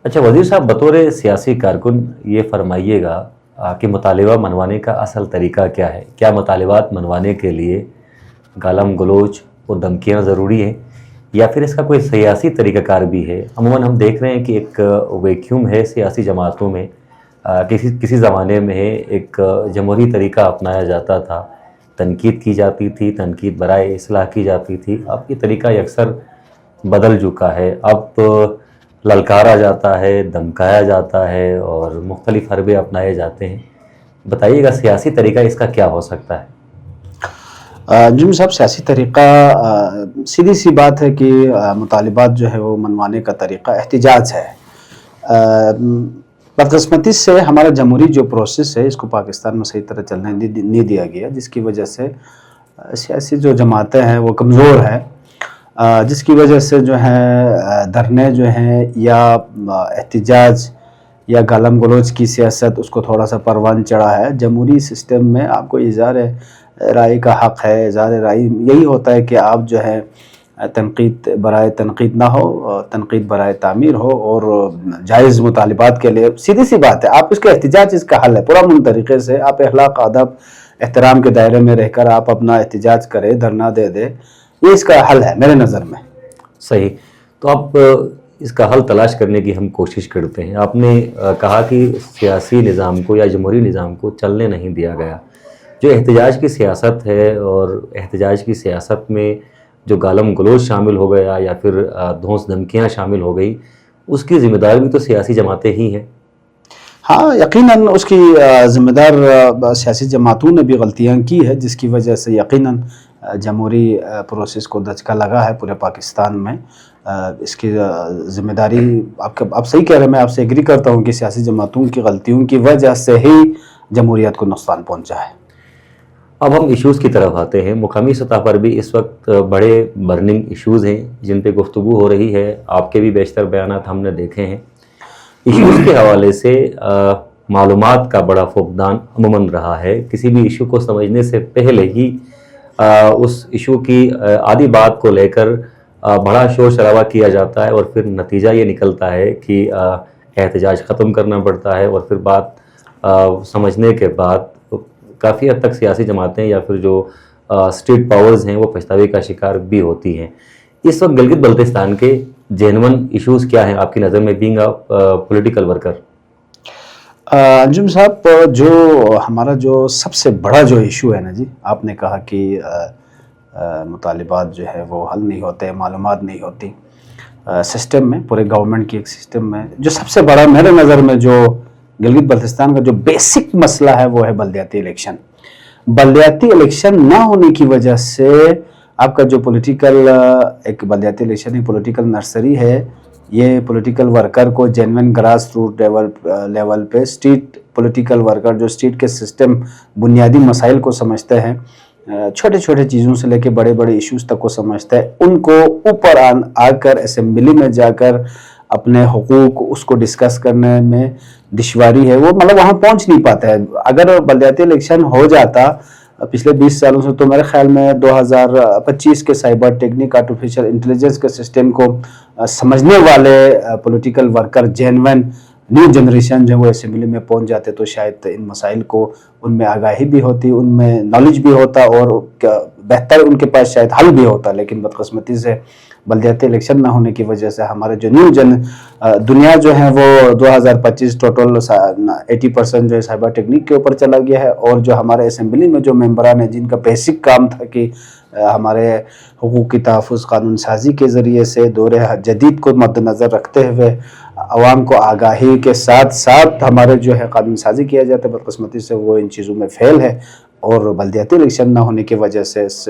اچھا وزیر صاحب، بطور سیاسی کارکن یہ فرمائیے گا کہ مطالبہ منوانے کا اصل طریقہ کیا ہے؟ کیا مطالبات منوانے کے لیے گالم گلوچ اور دھمکیاں ضروری ہیں، یا پھر اس کا کوئی سیاسی طریقہ کار بھی ہے؟ عموماً ہم دیکھ رہے ہیں کہ ایک ویکیوم ہے سیاسی جماعتوں میں، کسی زمانے میں ایک جمہوری طریقہ اپنایا جاتا تھا، تنقید کی جاتی تھی، تنقید برائے اصلاح کی جاتی تھی۔ اب یہ طریقہ اکثر بدل چکا ہے، اب للکارا جاتا ہے، دھمکایا جاتا ہے اور مختلف حربے اپنائے جاتے ہیں۔ بتائیے گا سیاسی طریقہ اس کا کیا ہو سکتا ہے؟ جی صاحب، سیاسی طریقہ سیدھی سی بات ہے کہ مطالبات جو ہے وہ منوانے کا طریقہ احتجاج ہے۔ بدقسمتی سے ہمارا جمہوری جو پروسیس ہے اس کو پاکستان میں صحیح طرح چلنے نہیں دیا گیا، جس کی وجہ سے سیاسی جو جماعتیں ہیں وہ کمزور ہیں، جس کی وجہ سے جو ہے دھرنے جو ہیں یا احتجاج یا گالم گلوچ کی سیاست اس کو تھوڑا سا پروان چڑھا ہے۔ جمہوری سسٹم میں آپ کو اظہار رائے کا حق ہے، اظہار رائے یہی ہوتا ہے کہ آپ جو ہے تنقید برائے تنقید نہ ہو، تنقید برائے تعمیر ہو، اور جائز مطالبات کے لیے سیدھی سی بات ہے آپ اس کے احتجاج اس کا حل ہے۔ پرامن طریقے سے آپ اخلاق ادب احترام کے دائرے میں رہ کر آپ اپنا احتجاج کریں، دھرنا دے دیں، یہ اس کا حل ہے میرے نظر میں۔ صحیح، تو اب اس کا حل تلاش کرنے کی ہم کوشش کرتے ہیں۔ آپ نے کہا کہ سیاسی نظام کو یا جمہوری نظام کو چلنے نہیں دیا گیا۔ جو احتجاج کی سیاست ہے، اور احتجاج کی سیاست میں جو گالم گلوچ شامل ہو گیا یا پھر دھونس دھمکیاں شامل ہو گئی، اس کی ذمہ دار بھی تو سیاسی جماعتیں ہی ہیں۔ ہاں یقیناً اس کی ذمہ دار سیاسی جماعتوں نے بھی غلطیاں کی ہے، جس کی وجہ سے یقیناً جمہوری پروسیس کو دھچکا لگا ہے پورے پاکستان میں۔ اس کی ذمہ داری آپ صحیح کہہ رہے ہیں، میں آپ سے ایگری کرتا ہوں کہ سیاسی جماعتوں کی غلطیوں کی وجہ سے ہی جمہوریت کو نقصان پہنچا ہے۔ اب ہم ایشوز کی طرف آتے ہیں۔ مقامی سطح پر بھی اس وقت بڑے برننگ ایشوز ہیں جن پہ گفتگو ہو رہی ہے، آپ کے بھی بیشتر بیانات ہم نے دیکھے ہیں۔ ایشوز کے حوالے سے معلومات کا بڑا فقدان عموماً رہا ہے۔ کسی بھی ایشو کو سمجھنے سے پہلے ہی اس ایشو کی آدھی بات کو لے کر بڑا شور شرابہ کیا جاتا ہے، اور پھر نتیجہ یہ نکلتا ہے کہ احتجاج ختم کرنا پڑتا ہے، اور پھر بات سمجھنے کے بعد کافی حد تک سیاسی جماعتیں یا پھر جو اسٹیٹ پاورز ہیں وہ پچھتاوے کا شکار بھی ہوتی ہیں۔ اس وقت گلگت بلتستان کے جینون ایشوز کیا ہیں آپ کی نظر میں، بینگ اے پولیٹیکل ورکر؟ انجم صاحب، جو ہمارا جو سب سے بڑا جو ایشو ہے نا جی، آپ نے کہا کہ مطالبات جو ہے وہ حل نہیں ہوتے، معلومات نہیں ہوتی سسٹم میں، پورے گورنمنٹ کی ایک سسٹم میں۔ جو سب سے بڑا میرے نظر میں جو گلگت بلتستان کا جو بیسک مسئلہ ہے وہ ہے بلدیاتی الیکشن۔ بلدیاتی الیکشن نہ ہونے کی وجہ سے آپ کا جو پولیٹیکل ایک بلدیاتی الیکشن ایک پولیٹیکل نرسری ہے، یہ پولیٹیکل ورکر کو جینوین گراس روٹ لیول پہ اسٹریٹ پولیٹیکل ورکر جو اسٹریٹ کے سسٹم بنیادی مسائل کو سمجھتے ہیں، چھوٹے چھوٹے چیزوں سے لے کے بڑے بڑے ایشوز تک کو سمجھتے ہیں، ان کو اوپر آ کر اسمبلی میں جا کر اپنے حقوق اس کو ڈسکس کرنے میں دشواری ہے، وہ مطلب وہاں پہنچ نہیں پاتا ہے۔ اگر بلدیاتی الیکشن ہو جاتا پچھلے 20 سالوں سے، تو میرے خیال میں 2025 کے سائبر ٹیکنک آرٹیفیشل انٹیلیجنس کے سسٹم کو سمجھنے والے political worker genuine new generation جو وہ اسمبلی میں پہنچ جاتے تو شاید ان مسائل کو ان میں آگاہی بھی ہوتی، ان میں نالج بھی ہوتا، اور بہتر ان کے پاس شاید حل بھی ہوتا۔ لیکن بدقسمتی سے بلدیاتی الیکشن نہ ہونے کی وجہ سے ہمارے جو دنیا جو ہے وہ 2025 ٹوٹل 80% جو ہے سائبر ٹیکنک کے اوپر چلا گیا ہے، اور جو ہمارے اسمبلی میں جو ممبران ہیں جن کا بیسک کام تھا کہ ہمارے حقوق کی تحفظ قانون سازی کے ذریعے سے دور جدید کو مد نظر رکھتے ہوئے عوام کو آگاہی کے ساتھ ساتھ ہمارے جو ہے قانون سازی کیا جاتا ہے، بدقسمتی سے وہ ان چیزوں میں فیل ہے، اور بلدیاتی الیکشن نہ ہونے کی وجہ سے اس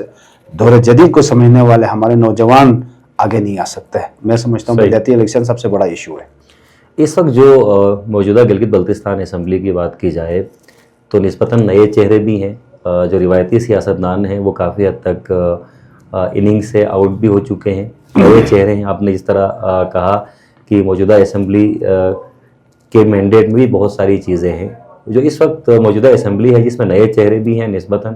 دور جدید کو سمجھنے والے ہمارے نوجوان آگے نہیں آ سکتے۔ میں سمجھتا ہوں بلدیاتی الیکشن سب سے بڑا ایشو ہے۔ اس وقت جو موجودہ گلگت بلتستان اسمبلی کی بات کی جائے تو نسبتاً نئے چہرے بھی ہیں، جو روایتی سیاستدان ہیں وہ کافی حد تک اننگ سے آؤٹ بھی ہو چکے ہیں، نئے چہرے ہیں۔ آپ نے جس طرح کہا کہ موجودہ اسمبلی کے مینڈیٹ میں بھی بہت ساری چیزیں ہیں، جو اس وقت موجودہ اسمبلی ہے جس میں نئے چہرے بھی ہیں نسبتاً،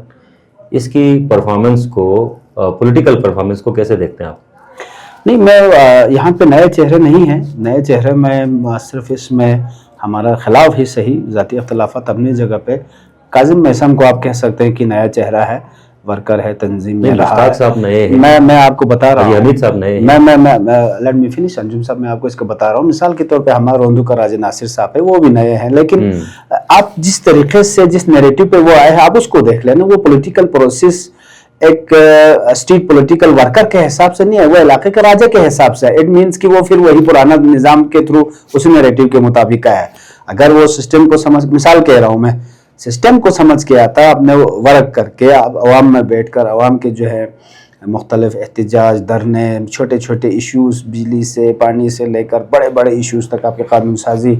اس کی پرفارمنس کو پولیٹیکل پرفارمنس کو کیسے دیکھتے ہیں آپ؟ نہیں، میں یہاں پہ نئے چہرے نہیں ہیں. نئے چہرے میں صرف اس میں ہمارا خلاف ہی صحیح، ذاتی اختلافات اپنی جگہ پہ. کاظم میثم کو آپ کہہ سکتے ہیں کہ نیا چہرہ ہے، ورکر ہے، تنظیم میں رہا مشتاق صاحب نئے ہیں، میں آپ کو بتا رہا حاجی ہوں، حمید صاحب نئے ہیں. میں لیٹ می فنش انجم صاحب، میں آپ کو اس کو بتا رہا ہوں. مثال کے طور پہ ہمارا روندو کا راجہ ناصر صاحب ہے، وہ بھی نئے ہیں، لیکن آپ جس طریقے سے جس نیریٹو پہ وہ آئے ہیں آپ اس کو دیکھ لیں نا. وہ پولیٹیکل پروسیس ایک اسٹریٹ پولیٹیکل ورکر کے حساب سے نہیں ہے، وہ علاقے کے راجہ کے حساب سے ہے. اٹ مینس کہ وہ پھر وہی پرانا نظام کے تھرو اس نیریٹو کے مطابق ہے. اگر وہ سسٹم کو سمجھ، مثال کہہ رہا ہوں میں، سسٹم کو سمجھ کے آتا، اپنے ورک کر کے عوام میں بیٹھ کر عوام کے جو ہے مختلف احتجاج، دھرنے، چھوٹے چھوٹے ایشوز، بجلی سے، پانی سے لے کر بڑے بڑے ایشوز تک، آپ کے قانون سازی،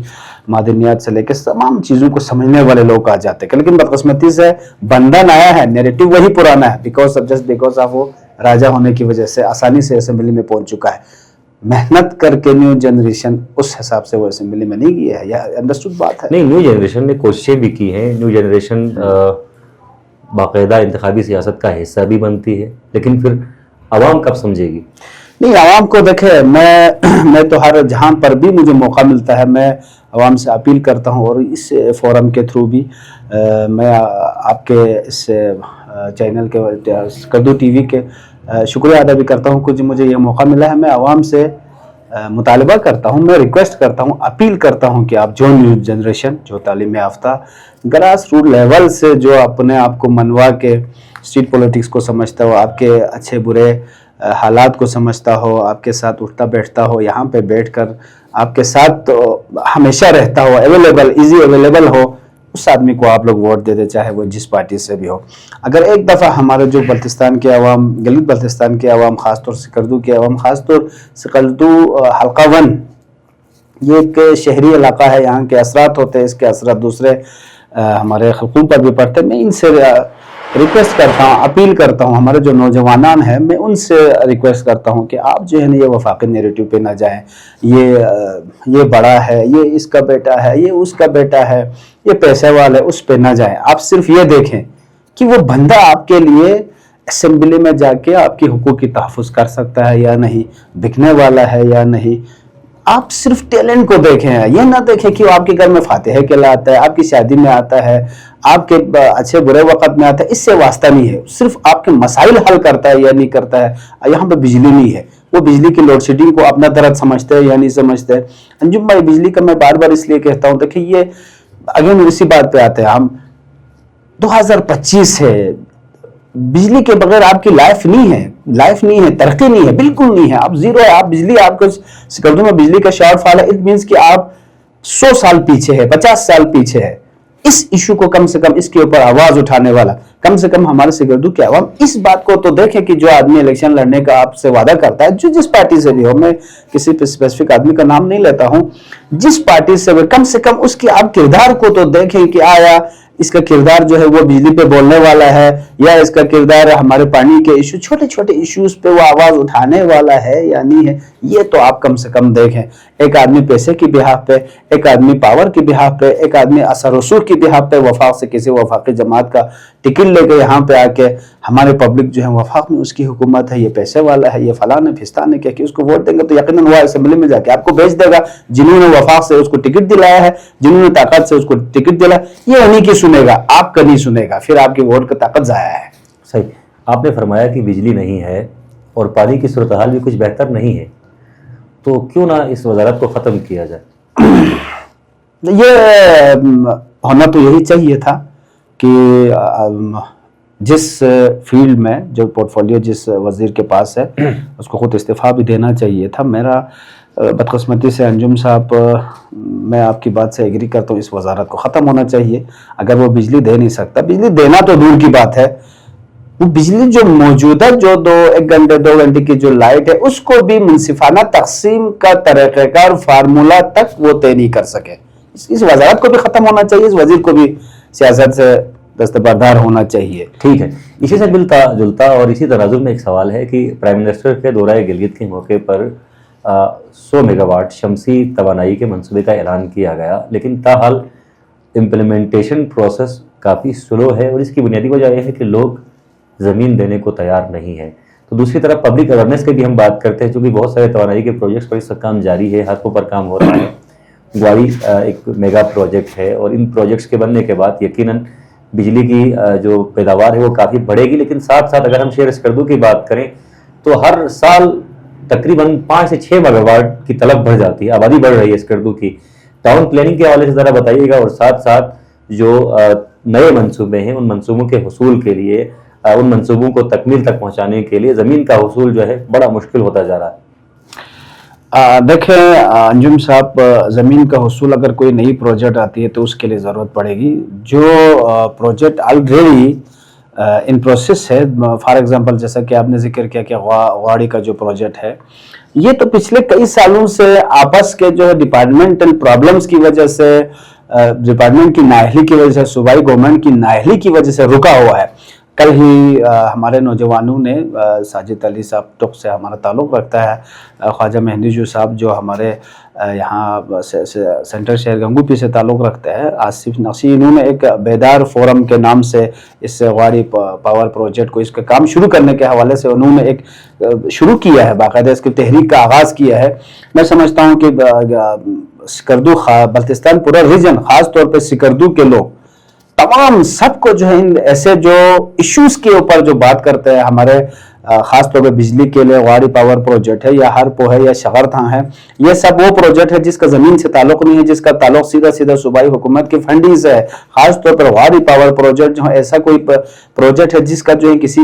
معدنیات سے لے کے تمام چیزوں کو سمجھنے والے لوگ آ جاتے ہیں. لیکن بدقسمتی سے بندہ نیا ہے، نیریٹو وہی پرانا ہے، بیکاز آف وہ راجہ ہونے کی وجہ سے آسانی سے اسمبلی میں پہنچ چکا ہے. محنت کر کے نیو جنریشن اس حساب سے وہ اسمبلی میں نہیں گیا ہے. یہ انڈرسٹوڈ بات ہے. نہیں، نیو جنریشن نے کوششیں بھی کی ہیں. نیو جنریشن باقاعدہ انتخابی سیاست کا حصہ بھی بنتی ہے، لیکن پھر عوام کب سمجھے گی؟ نہیں، عوام کو دیکھے، میں تو ہر جہاں پر بھی مجھے موقع ملتا ہے میں عوام سے اپیل کرتا ہوں، اور اس فورم کے تھرو بھی میں آپ کے اس چینل کے کدو ٹی وی کے شکریہ ادا بھی کرتا ہوں کہ مجھے یہ موقع ملا ہے. میں عوام سے مطالبہ کرتا ہوں، میں ریکویسٹ کرتا ہوں، اپیل کرتا ہوں کہ آپ جو نیو جنریشن، جو تعلیم یافتہ گراس روٹ لیول سے جو اپنے آپ کو منوا کے اسٹریٹ پولیٹکس کو سمجھتا ہو، آپ کے اچھے برے حالات کو سمجھتا ہو، آپ کے ساتھ اٹھتا بیٹھتا ہو، یہاں پہ بیٹھ کر آپ کے ساتھ ہمیشہ رہتا ہو، اویلیبل، ایزی اویلیبل ہو، اس آدمی کو آپ لوگ ووٹ دے دے، چاہے وہ جس پارٹی سے بھی ہو. اگر ایک دفعہ ہمارے جو بلتستان کے عوام، گلگت بلتستان کے عوام، خاص طور سکردو کے عوام، خاص طور سکردو حلقہ 1، یہ ایک شہری علاقہ ہے، یہاں کے اثرات ہوتے ہیں، اس کے اثرات دوسرے ہمارے خلقوں پر بھی پڑتے ہیں. میں ان سے ریکویسٹ کرتا ہوں، اپیل کرتا ہوں، ہمارے جو نوجوانان ہیں، میں ان سے ریکویسٹ کرتا ہوں کہ آپ جو ہے نا یہ وفاقی نیریٹو پہ نہ جائیں. یہ بڑا ہے، یہ اس کا بیٹا ہے، یہ اس کا بیٹا ہے، یہ پیسے والا ہے، اس پہ نہ جائیں. آپ صرف یہ دیکھیں کہ وہ بندہ آپ کے لیے اسمبلی میں جا کے آپ کی حقوق کی تحفظ کر سکتا ہے یا نہیں، بکنے والا ہے یا نہیں. آپ صرف ٹیلنٹ کو دیکھیں، یہ نہ دیکھیں کہ وہ آپ کے گھر میں فاتحہ کے لیے آتا ہے، آپ کی شادی میں آتا ہے، آپ کے اچھے برے وقت میں آتا ہے. اس سے واسطہ نہیں ہے، صرف آپ کے مسائل حل کرتا ہے یا نہیں کرتا ہے. یہاں پہ بجلی نہیں ہے، وہ بجلی کی لوڈ شیڈنگ کو اپنا درد سمجھتے ہیں یا نہیں سمجھتے. انجم بھائی، بجلی کا میں بار بار اس لیے کہتا ہوں، دیکھیں یہ اگین اسی بات پہ آتے ہیں ہم. 2025 ہے، بجلی کے بغیر آپ کی لائف نہیں ہے، ترقی نہیں ہے، بالکل نہیں ہے. آپ زیرو ہے. آپ بجلی، آپ کو سکردو میں بجلی کا شارٹ فال ہے، اٹ مینس کہ آپ 100 سال پیچھے ہے، 50 سال پیچھے ہے. اس ایشو کو کم سے کم، اس کے اوپر آواز اٹھانے والا کم سے کم ہمارے سکردو کے عوام اس بات کو تو دیکھیں کہ جو آدمی الیکشن لڑنے کا آپ سے وعدہ کرتا ہے، جو جس پارٹی سے بھی ہو، میں کسی اسپیسیفک آدمی کا نام نہیں لیتا ہوں، جس پارٹی سے بھی، کم سے کم اس کی آپ کردار کو تو دیکھیں کہ آیا اس کا کردار جو ہے وہ بجلی پہ بولنے والا ہے، یا اس کا کردار ہمارے پانی کے ایشو، چھوٹے چھوٹے ایشوز پہ وہ آواز اٹھانے والا ہے یا نہیں ہے. یہ تو آپ کم سے کم دیکھیں. ایک آدمی پیسے کی بحاف پہ، ایک آدمی پاور کی بحاف پہ، ایک آدمی اثر رسوخ کی بحاف پہ وفاق سے کسی وفاقی جماعت کا ٹکٹ لے کے یہاں پہ آ کے ہمارے پبلک جو ہے وفاق میں اس کی حکومت ہے، یہ پیسے والا ہے، یہ فلاں ہے فستان ہے، کہ اس کو ووٹ دیں گے تو یقیناً وہ اسمبلی میں جا کے آپ کو بھیج دے گا. جنہوں نے وفاق سے اس کو ٹکٹ دلایا ہے، جنہوں نے طاقت سے اس کو ٹکٹ دلایا، یہ انہی کی سنے گا، آپ کا نہیں سنے گا. پھر آپ کی ووٹ کا طاقت ضائع ہے. صحیح. آپ نے فرمایا کہ بجلی نہیں ہے اور پانی کی صورتحال بھی کچھ بہتر نہیں ہے، تو کیوں نہ اس وزارت کو ختم کیا جائے؟ یہ ہونا تو یہی چاہیے تھا کہ جس فیلڈ میں جو پورٹ فولیو جس وزیر کے پاس ہے اس کو خود استعفیٰ بھی دینا چاہیے تھا. میرا بدقسمتی سے انجم صاحب، میں آپ کی بات سے ایگری کرتا ہوں، اس وزارت کو ختم ہونا چاہیے. اگر وہ بجلی دے نہیں سکتا، بجلی دینا تو دور کی بات ہے، وہ بجلی جو موجودہ جو 1 گھنٹے 2 گھنٹے کی جو لائٹ ہے اس کو بھی منصفانہ تقسیم کا طریقہ کار فارمولہ تک وہ طے نہیں کر سکے. اس وزارت کو بھی ختم ہونا چاہیے، اس وزیر کو بھی سیاست سے دستبردار ہونا چاہیے. ٹھیک ہے. اسی سے ملتا جلتا اور اسی تناظر میں ایک سوال ہے کہ پرائم منسٹر کے دورہ گلگت کے موقع پر 100 میگا واٹ شمسی توانائی کے منصوبے کا اعلان کیا گیا، لیکن تاحال امپلیمنٹیشن پروسیس کافی سلو ہے، اور اس کی بنیادی وجہ یہ ہے کہ لوگ زمین دینے کو تیار نہیں ہے. تو دوسری طرف پبلک اویئرنیس کی بھی ہم بات کرتے ہیں، چونکہ بہت سارے توانائی کے پروجیکٹس پر اس وقت کام جاری ہے، ہاتھوں پر کام ہو رہا ہے. گواڑی ایک میگا پروجیکٹ ہے، اور ان پروجیکٹس کے بننے کے بعد یقیناً بجلی کی جو پیداوار ہے وہ کافی بڑھے گی. لیکن ساتھ ساتھ اگر ہم شہر اسکردو کی بات کریں تو ہر سال تقریباً 5 سے 6 میگا واٹ کی طلب بڑھ جاتی ہے، آبادی بڑھ رہی ہے اسکردو کی. ٹاؤن پلاننگ کے حوالے سے ذرا بتائیے گا، اور ساتھ ساتھ جو نئے منصوبے ہیں ان منصوبوں کے حصول کے لیے، ان منصوبوں کو تکمیل تک پہنچانے کے لیے زمین کا حصول جو ہے بڑا مشکل ہوتا جا رہا ہے. دیکھیں انجم صاحب، زمین کا حصول اگر کوئی نئی پروجیکٹ آتی ہے تو اس کے لیے ضرورت پڑے گی. جو پروجیکٹ آلریڈی ان پروسیس ہے، فار ایگزامپل جیسا کہ آپ نے ذکر کیا کہ غواڑی کا جو پروجیکٹ ہے، یہ تو پچھلے کئی سالوں سے آپس کے جو ہے ڈپارٹمنٹل پرابلمز کی وجہ سے، ڈپارٹمنٹ کی نااہلی کی وجہ سے، صوبائی گورنمنٹ کی نااہلی کی وجہ سے رکا ہوا ہے. کل ہی ہمارے نوجوانوں نے، ساجد علی صاحب ٹک سے ہمارا تعلق رکھتا ہے، خواجہ مہندی جو صاحب جو ہمارے یہاں سینٹرل شہر گنگوپی سے تعلق رکھتا ہے، آصف نقشی، انہوں نے ایک بیدار فورم کے نام سے اس غواڑی پاور پروجیکٹ کو، اس کا کام شروع کرنے کے حوالے سے انہوں نے ایک شروع کیا ہے، باقاعدہ اس کی تحریک کا آغاز کیا ہے. میں سمجھتا ہوں کہ سکردو بلتستان پورا ریجن، خاص طور پہ سکردو کے لوگ تمام سب کو جو ہے ایسے جو ایشوز کے اوپر جو بات کرتے ہیں، ہمارے خاص طور پہ بجلی کے لیے غواڑی پاور پروجیکٹ ہے یا ہرپو ہے یا شغرتھاں ہے، یہ سب وہ پروجیکٹ ہے جس کا زمین سے تعلق نہیں ہے، جس کا تعلق سیدھا صوبائی حکومت کی فنڈنگ سے ہے. خاص طور پر غواڑی پاور پروجیکٹ جو ہے ایسا کوئی پروجیکٹ ہے جس کا جو ہے کسی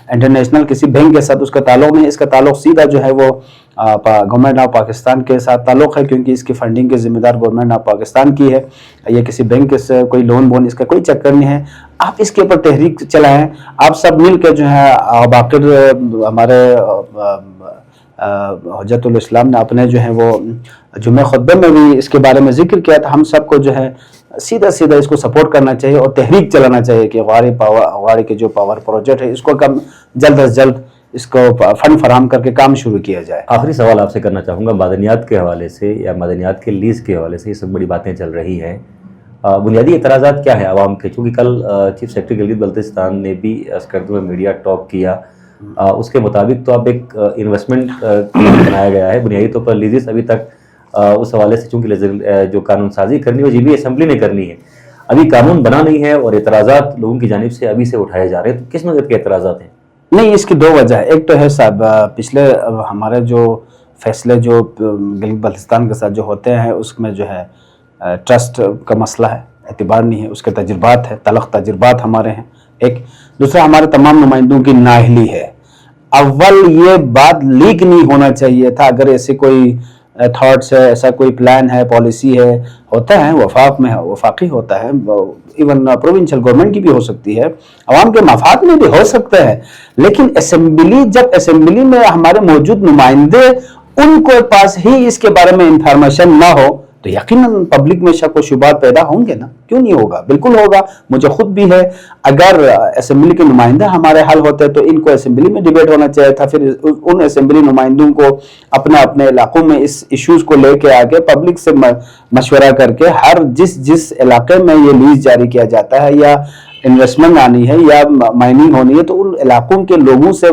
انٹرنیشنل کسی بینک کے ساتھ اس کا تعلق نہیں ہے. اس کا تعلق سیدھا جو ہے وہ گورنمنٹ آف پاکستان کے ساتھ تعلق ہے، کیونکہ اس کی فنڈنگ کے ذمہ دار گورنمنٹ آف پاکستان کی ہے. یہ کسی بینک سے کوئی لون اس کا کوئی چکر نہیں ہے. آپ اس کے اوپر تحریک چلائیں، آپ سب مل کے جو ہے. باقر ہمارے حجت الاسلام نے اپنے جو ہے وہ جمعہ خطبے میں بھی اس کے بارے میں ذکر کیا تھا. ہم سب کو جو ہے سیدھا اس کو سپورٹ کرنا چاہیے اور تحریک چلانا چاہیے کہ غواڑی کے جو پاور پروجیکٹ ہے اس کو جلد از جلد اس کو فنڈ فراہم کر کے کام شروع کیا جائے. آخری سوال آپ سے کرنا چاہوں گا، معدنیات کے حوالے سے یا معدنیات کے لیز کے حوالے سے یہ سب بڑی باتیں چل رہی ہیں. بنیادی اعتراضات کیا ہیں عوام کے؟ چونکہ کل چیف سیکرٹری گلگت بلتستان نے بھی اسکردو میں میڈیا ٹاک کیا، اس کے مطابق تو اب ایک انویسٹمنٹ بنایا گیا ہے. بنیادی طور پر لیزز ابھی تک اس حوالے سے چونکہ جو قانون سازی کرنی ہے وہ جی اسمبلی نے کرنی ہے، ابھی قانون بنا نہیں ہے، اور اعتراضات لوگوں کی جانب سے ابھی سے اٹھائے جا رہے ہیں. تو کس نوعیت کے اعتراضات ہیں؟ نہیں، اس کی دو وجہ ہے. ایک تو ہے صاحب پچھلے ہمارے جو فیصلے جو گلگت بلتستان کے ساتھ جو ہوتے ہیں اس میں جو ہے ٹرسٹ کا مسئلہ ہے، اعتبار نہیں ہے، اس کے تجربات ہے، تلخ تجربات ہمارے ہیں. ایک دوسرا ہمارے تمام نمائندوں کی نااہلی ہے. اول یہ بات لیک نہیں ہونا چاہیے تھا. اگر ایسے کوئی تھاٹس ہے، ایسا کوئی پلان ہے، پالیسی ہے، ہوتا ہے وفاق میں، وفاقی ہوتا ہے، ایون پروونشل گورنمنٹ کی بھی ہو سکتی ہے، عوام کے مفاد میں بھی ہو سکتا ہے. لیکن جب اسمبلی میں ہمارے موجود نمائندے ان کو پاس ہی اس کے بارے میں انفارمیشن نہ ہو تو یقیناً پبلک میں شک و شبہات پیدا ہوں گے نا. کیوں نہیں ہوگا؟ بالکل ہوگا. مجھے خود بھی ہے. اگر اسمبلی کے نمائندے ہمارے حل ہوتے تو ان کو اسمبلی میں ڈیبیٹ ہونا چاہیے تھا. پھر ان اسمبلی نمائندوں کو اپنے علاقوں میں اس ایشوز کو لے کے آگے پبلک سے مشورہ کر کے جس علاقے میں یہ لیز جاری کیا جاتا ہے یا انویسٹمنٹ آنی ہے یا مائننگ ہونی ہے تو ان علاقوں کے لوگوں سے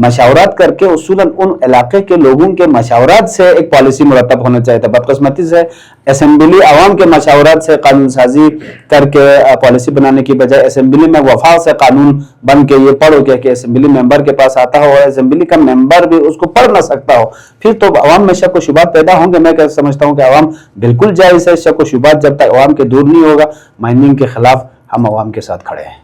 مشاورات کر کے اصولاً ان علاقے کے لوگوں کے مشاورات سے ایک پالیسی مرتب ہونا چاہیے تھا. بدقسمتی سے اسمبلی عوام کے مشاورات سے قانون سازی کر کے پالیسی بنانے کی بجائے اسمبلی میں وفاق سے قانون بن کے یہ پڑھو کہ اسمبلی ممبر کے پاس آتا ہو اور اسمبلی کا ممبر بھی اس کو پڑھ نہ سکتا ہو، پھر تو عوام میں شک و شبہات پیدا ہوں گے. میں سمجھتا ہوں کہ عوام بالکل جائز ہے. شک و شبہات جب تک عوام کے دور نہیں ہوگا، مائننگ کے خلاف ہم عوام کے ساتھ کھڑے ہیں.